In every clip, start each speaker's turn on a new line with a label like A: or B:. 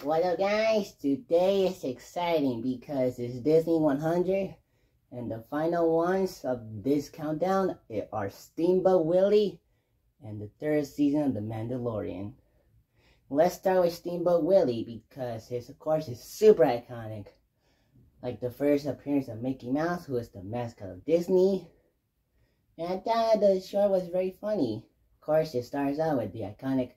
A: What up, guys? Today is exciting because it's Disney 100 and the final ones of this countdown are Steamboat Willie and the third season of The Mandalorian. Let's start with Steamboat Willie because his, of course, is super iconic. Like the first appearance of Mickey Mouse, who is the mascot of Disney. And I thought the short was very funny. Of course, it starts out with the iconic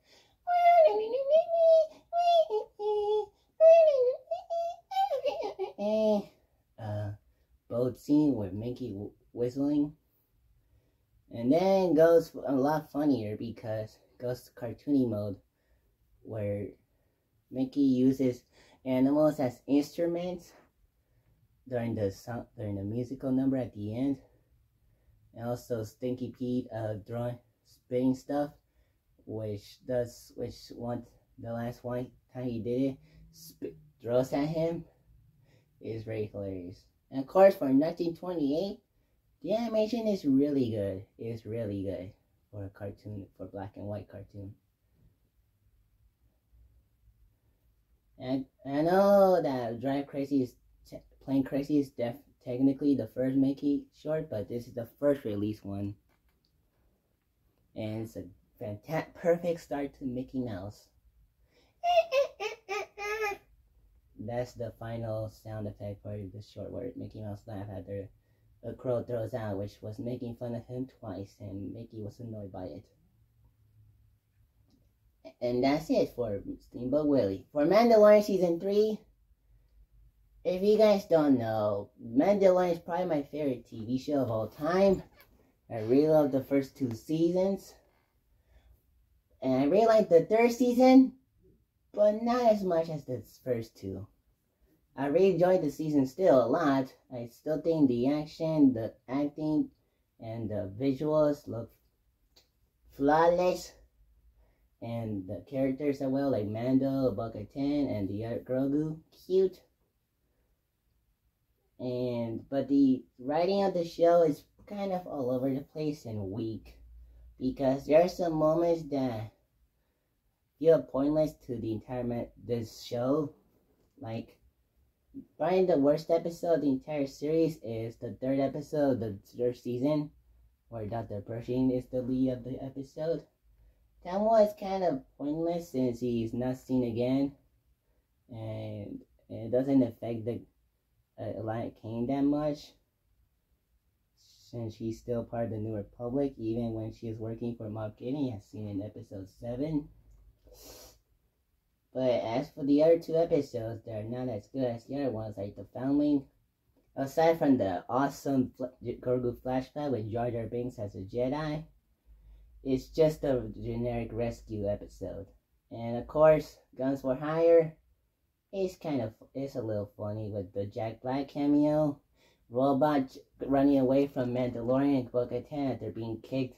A: boat scene with Mickey whistling, and then goes a lot funnier because it goes to cartoony mode where Mickey uses animals as instruments during the musical number at the end, and also Stinky Pete spitting stuff, the last one time he did it, throws at him. Is very hilarious. And of course, for 1928, the animation is really good. It's really good for a cartoon, for black and white cartoon. And I know that Plane Crazy is technically the first Mickey short, but this is the first release one. And it's a perfect start to Mickey Mouse. That's the final sound effect for the short where Mickey Mouse laughed after a crow throws out, which was making fun of him twice, and Mickey was annoyed by it. And that's it for Steamboat Willie. For Mandalorian Season 3, if you guys don't know, Mandalorian is probably my favorite TV show of all time. I really love the first 2 seasons. And I really like the 3rd season, but not as much as the first 2. I really enjoyed the season still a lot. I still think the action, the acting, and the visuals look flawless. And the characters are well, like Mando, Bo-Katan, and the other Grogu, cute. But the writing of the show is kind of all over the place and weak, because there are some moments that feel pointless to the entire this show. Like, probably the worst episode of the entire series is the 3rd episode of the 3rd season, where Dr. Pershing is the lead of the episode. That one is kind of pointless since he's not seen again, and it doesn't affect the Alliant Kane that much, since she's still part of the New Republic, even when she is working for Moff Gideon, as seen in episode 7. But as for the other 2 episodes, they're not as good as the other ones, like The Foundling. Aside from the awesome Grogu flashback with Jar Jar Binks as a Jedi, it's just a generic rescue episode. And of course, Guns for Hire is a little funny with the Jack Black cameo, Robot running away from Mandalorian and Bo-Katan after being kicked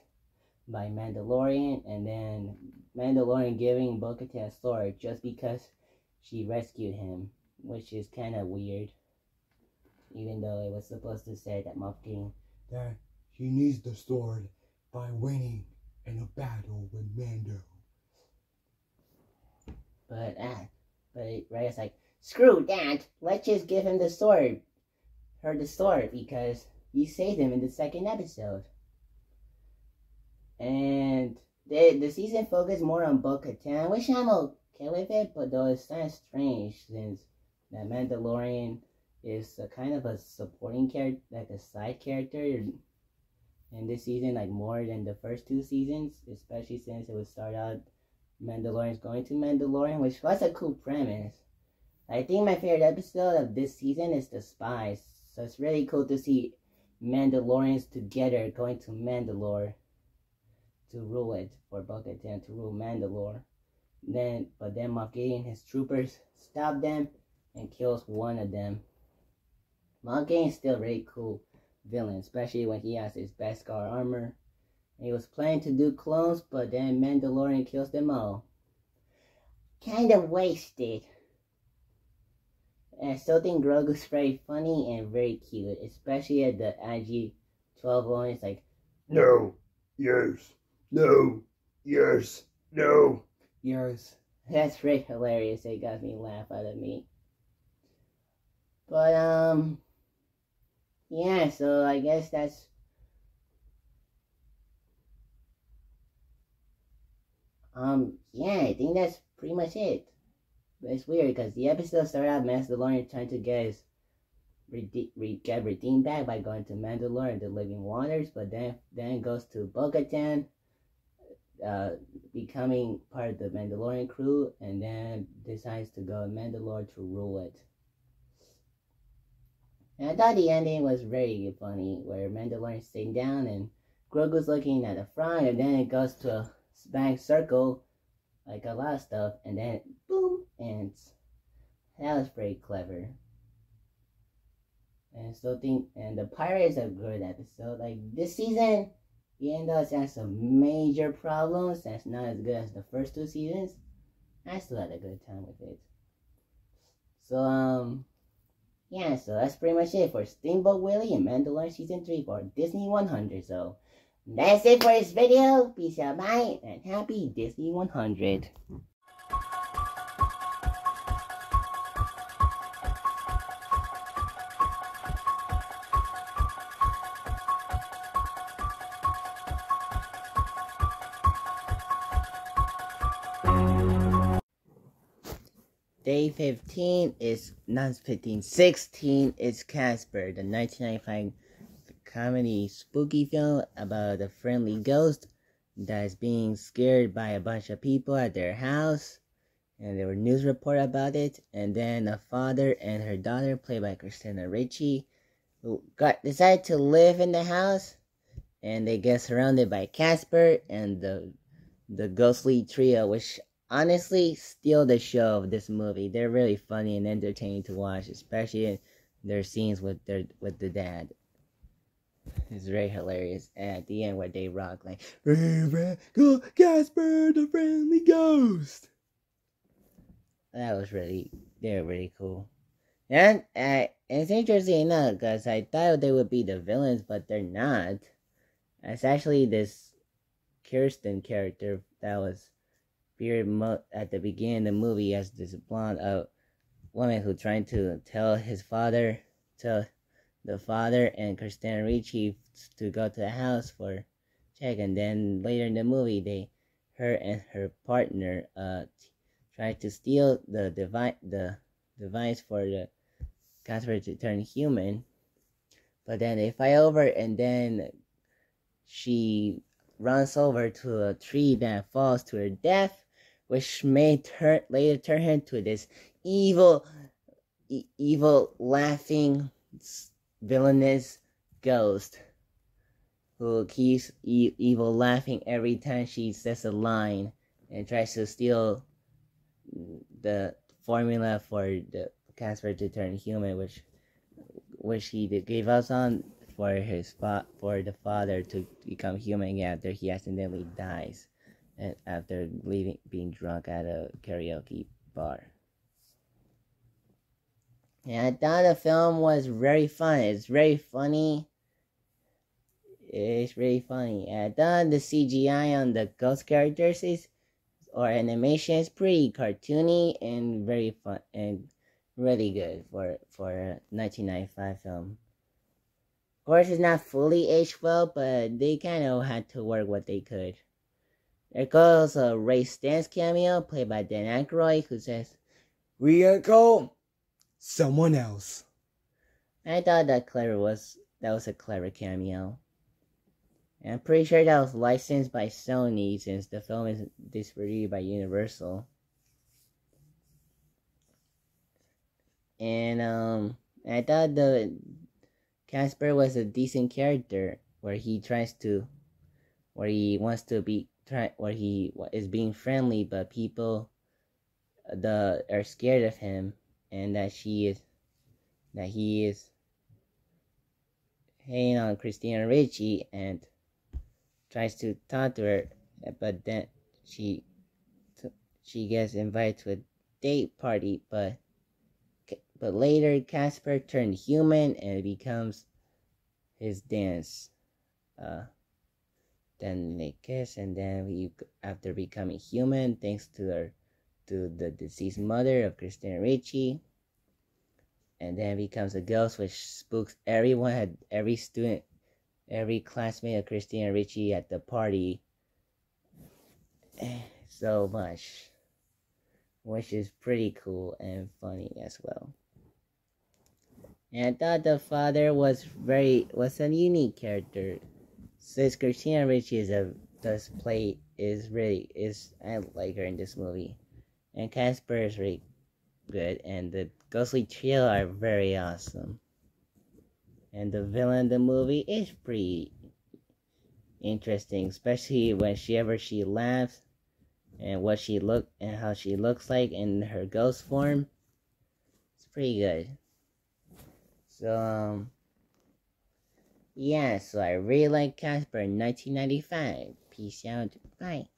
A: by Mandalorian, and then Mandalorian giving Bo-Katan a sword just because she rescued him, which is kind of weird, even though it was supposed to say that Moff Gideon
B: that she needs the sword by winning in a battle with Mando.
A: But Rey's like, screw that, let's just give him the sword, because he saved him in the 2nd episode. And the season focused more on Bo-Katan, which I'm okay with it, but though it's kind of strange since that Mandalorian is a kind of a supporting character, like a side character in this season, like more than the first 2 seasons, especially since it would start out Mandalorian's going to Mandalorian, which was a cool premise. I think my favorite episode of this season is The Spies, so it's really cool to see Mandalorians together going to Mandalore to rule it, for Bo-Katan to rule Mandalore. But then Moff Gideon and his troopers stop them and kills one of them. Moff Gideon is still a really cool villain, especially when he has his Beskar armor. And he was planning to do clones, but then Mandalorian kills them all. Kind of wasted. And I still think Grogu's very funny and very cute, especially at the IG-12 one. It's like,
B: no, yes, no, yes, no,
A: yours. That's pretty hilarious. It got me laugh out of me. But yeah. So I guess that's yeah. I think that's pretty much it. But it's weird because the episode started out Mandalorian trying to get his get redeemed back by going to Mandalore and the Living Waters, but then it goes to Bo-Katan, becoming part of the Mandalorian crew, and then decides to go to Mandalore to rule it. And I thought the ending was very funny, where Mandalorian's sitting down and Grogu's looking at the front, and then it goes to a smack circle, like a lot of stuff, and then boom, and that was pretty clever. And still think, and the Pirates are a good episode. Like this season, even though it has some major problems, that's not as good as the first two seasons. I still had a good time with it. So yeah, so that's pretty much it for Steamboat Willie and Mandalorian Season 3 for Disney 100. So that's it for this video. Peace out, bye, and happy Disney 100. Day 15 is not 15, 16 is Casper, the 1995 comedy spooky film about a friendly ghost that is being scared by a bunch of people at their house, and there were news report about it. And then a father and her daughter, played by Christina Ricci, who decided to live in the house, and they get surrounded by Casper and the ghostly trio, which honestly steal the show of this movie. They're really funny and entertaining to watch, especially in their scenes with the dad. It's very hilarious. And at the end where they rock like Casper the friendly ghost. That was they were really cool. And it's interesting enough because I thought they would be the villains, but they're not. It's actually this Kirsten character that was at the beginning of the movie as this blonde woman who trying to tell the father and Christina Ricci to go to the house for check, and then later in the movie her and her partner try to steal the device for the Casper to turn human, but then they fight over, and then she runs over to a tree that falls to her death, which may later turn her into this evil laughing villainous ghost who keeps evil laughing every time she says a line and tries to steal the formula for the Casper to turn human, which he gave us on for the father to become human after he accidentally dies, and after being drunk at a karaoke bar. And I thought the film was very fun. It's very funny. It's really funny. And I thought the CGI on the ghost characters or animation is pretty cartoony and very fun and really good for a 1995 film. Of course, it's not fully aged well, but they kind of had to work what they could. There goes a Ray Stantz cameo, played by Dan Aykroyd, who says,
B: "We gotta call someone else."
A: I thought that was a clever cameo. And I'm pretty sure that was licensed by Sony, since the film is distributed by Universal. And I thought the Casper was a decent character, where he is being friendly, but people are scared of him, and that he is hating on Christina Ricci and tries to talk to her, but then she gets invited to a date party, but later Casper turned human and it becomes his dance. Then they kiss, and then after becoming human, thanks to to the deceased mother of Christina Ricci, and then becomes a ghost which spooks everyone, every student, every classmate of Christina Ricci at the party so much, which is pretty cool and funny as well. And I thought the father was a unique character, since Christina Ricci I like her in this movie, and Casper is really good, and the ghostly trio are very awesome, and the villain in the movie is pretty interesting, especially whenever she laughs, and how she looks like in her ghost form. It's pretty good. So yeah, so I really like Casper in 1995. Peace out. Bye.